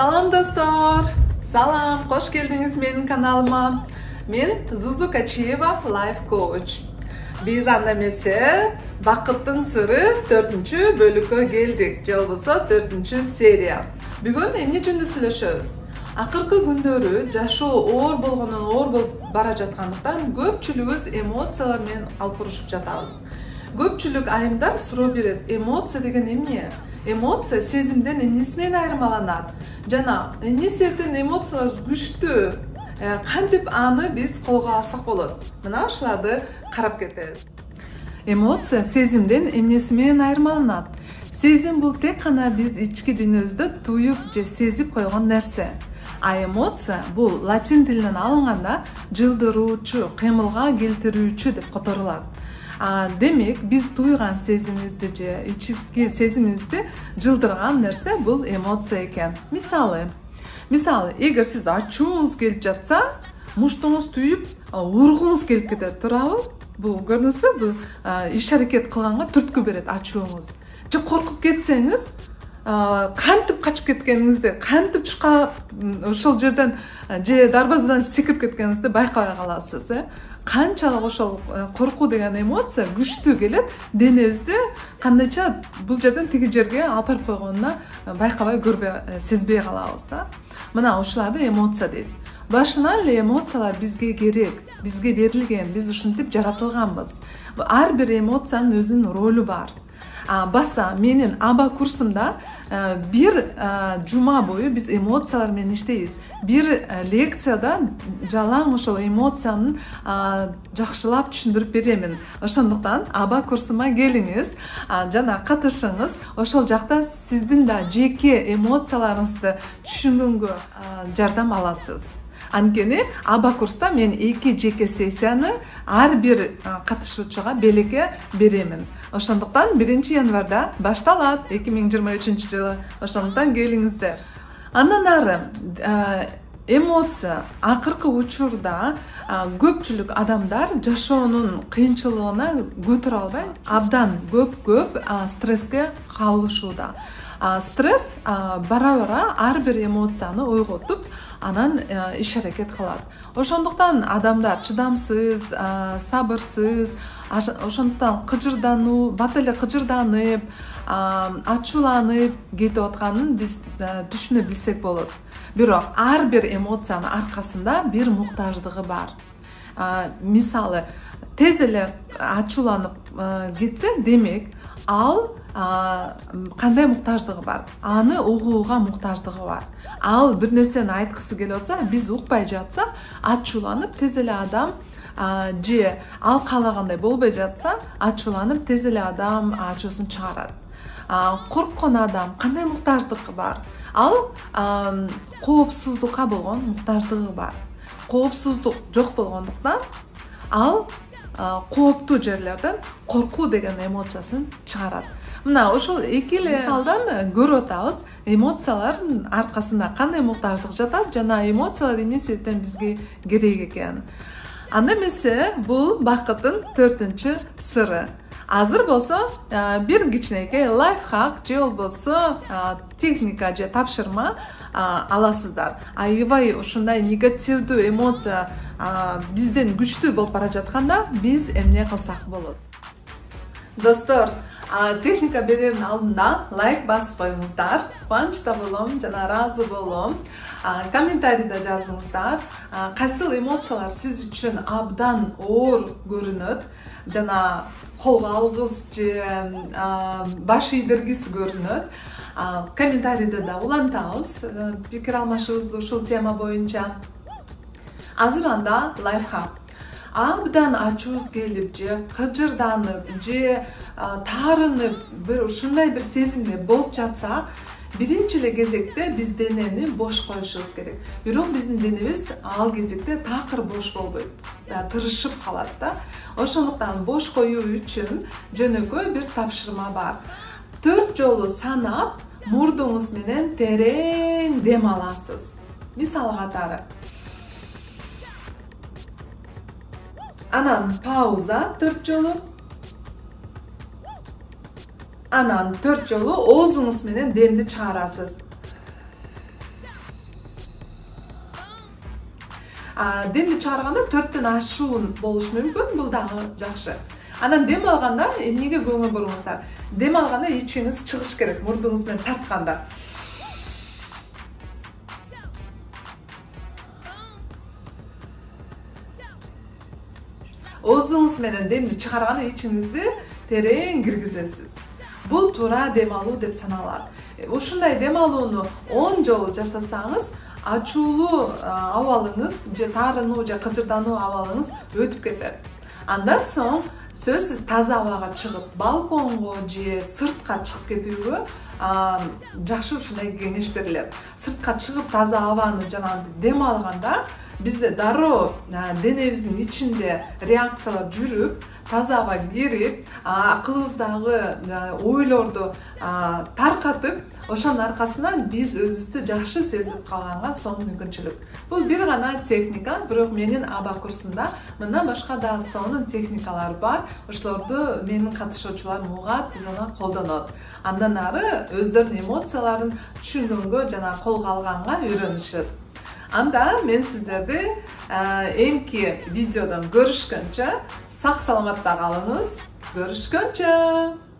Salam dostlar. Salam, hoş geldiniz benim kanalıma. Ben Zuzu Kachiyeva Life Coach. Biz annemesi Bakıttın Sırrı 4. bölüge geldik. Jolboso 4. seriya. Bugün emne jөнүндө сүйлөшөбүз. Акыркы күндөрү жашоо оор болгондон оор болуп бара жаткандыктан көпчүлүгүбүз эмоциялар менен алпурушуп жатабыз. Көпчүлүк айымдар суроо берет: эмоция деген эмне? Эмоция сезимден эмнеси менен айырмаланат? Жана эмне себептен эмоциялар күчтүү? Кантип аны биз колго алсак болот? Мына ушуларды карап кетебиз. Эмоция сезимден эмнеси менен айырмаланат? Сезим бул тек гана биз ички дүйнөбүздө туюп же сезип койгон нерсе. А эмоция бул латин тилинен алынганда жылдыруучу, кыймылга келтирүүчү деп которулат. Демек биз туйган сезимибизди же ички сезимибизди жылдырган нерсе бул эмоция экен. Мисалы, эгер сиз ачууңуз келип жатса, муштуңуз түйүп, ургуңуз келип кетет, туурабы? Бул көрдүңүзбү? Бул иш аракет кылганга түрткү берет ачууңуз. Же коркуп кетсеңиз, кантип качып кеткениңизди, кантип чуркап ошол жерден же дарбазадан секирип кеткениңизди байкабай каласыз. Канчалык ошол коркуу деген эмоция күчтүү келет, денебизди кандайча бул жерден тиги жерге алып барып койгонуна байкабай көрбөй, сезбей калабыз да. Мына ушуларды эмоция дейт. Башынан эле эмоциялар бизге керек, бизге берилген, биз ушинтип жаратылганбыз. Ар бир эмоциянын өзүнүн ролу бар. Баса менин аба курсумда бир жума бою биз эмоциялар менен иштейбиз. Бир лекцияда жалаң ошол эмоциянын жакшылап түшүндүрүп беремин. Ошондуктан аба курсума келиңиз, жана катышыңыз. Ошол жакта сиздин да жеке эмоцияларыңызды түшүнгөнгө жардам аласыз. Анткени аба курста мен 2 жеке сессияны ар бир катышуучуга белекке беремин. Ошондуктан 1 январда башталат 2023 жылы. Ошондуктан келиңиздер. Андан ары эмоция акыркы учурда көпчүлүк адамдар жашоонун кыйынчылыгына көтөрө албай, абдан көп стресске кабылышууда. Стресс бара-бара ар бир эмоцияны ойготуп, анан иш аракет кылат. Ошондуктан адамдар чыдамсыз, сабырсыз, ошондуктан кыжырдануу, бат эле кыжырданып, ачууланып кетип атканын биз түшүнө билсек болот. Бирок ар бир эмоциянын аркасында бир муктаждыгы бар. Мисалы, тез эле ачууланып кетсе, демек ал кандай муктаждыгы бар? Аны угууга муктаждыгы бар. Ал бир нерсени айткысы келип атса, биз укпай жатса, ачууланып тез эле адам же ал каалагандай болбой жатса, ачууланып тез эле адам ачуусун чыгарат. Корккон адам кандай муктаждыгы бар? Ал коопсуздукка болгон муктаждыгы бар. Коопсуздук жок болгондуктан ал кооптуу жерлерден коркуу деген эмоциясын чыгарат. Мына ошол эки эле мисалдан көрүп атабыз, эмоциялардын аркасында кандай муктаждык жатат жана эмоциялар эмне себептен бизге керек экен. Анда эмесе бул бакыттын 4 сыры. Азыр болсо бир кичинекей лайфхак же болбосо техника же тапшырма аласыздар. Аябай ушундай негативдүү эмоция бизден күчтүү болуп бара жатканда биз эмне кылсак болот? Достор, техника берердин алдында лайк басып коюңуздар. Кубанычта болом жана ыраазы болом. Комментарийде жазыңыздар. Кайсыл эмоциялар сиз үчүн абдан оор көрүнөт жана колго алгыс же баш ийдиргис көрүнөт. Комментарийде да улантабыз пикир алмашуубузду ушул тема боюнча. Азыр анда лайфхак. Абдан ачуубуз келип же кыжырданып же таарынып бир ушундай бир сезимде болуп жатсак, биринчи эле кезекте биз денени бош коюшубуз керек. Бирок биздин денебиз ал кезекте такыр бош болбойт, тырышып калат да. Ошондуктан бош коюу үчүн жөнөкөй бир тапшырма бар. 4 жолу санап, мурдуңуз менен терең дем аласыз. Мисал катары. Анан пауза 4 жолу. Анан 4 жолу оозуңуз менен демди чыгарасыз. демди чыгарганда 4төн ашуун болушу мүмкүн, бул дагы жакшы. Анан дем алганда эмнеге көңүл буруңуздар? Дем алганда ичиңиз чыгыш керек, мурдуңуз менен тартканда. Оозуңуз менен демди чыгарганда ичиңизди терең киргизесиз. Бул туура дем алуу деп саналат. Ушундай дем алууну 10 жолу жасасаңыз, ачуулуу абалыңыз же таарынуу же кыжырдануу абалыңыз өтүп кетет. Андан соң сөзсүз таза абага чыгып, балконго же сыртка чыгып кетүүгө жакшы ушундай кеңеш берилет. Сыртка чыгып таза абаны жана дем алганда бизде дароо денебиздин ичинде реакциялар жүрүп, таза аба кирип, акылыбыздагы ойлорду таркатып, ошонун аркасынан биз өзүбүздү жакшы сезип калганга соң мүмкүнчүлүк. Бул бир гана техника, бирок менин аба курсумда мындан башка да сонун техникалар бар. Ошолорду менин катышуучуларым угат жана колдонот. Андан ары өздөрүнүн эмоцияларын түшүнгөнгө жана колго алганга үйрөнүшөт. Анда мен сиздерди эмки видеодон көрүшкөнчө сак саламатта калыңыз. Görüşkünce.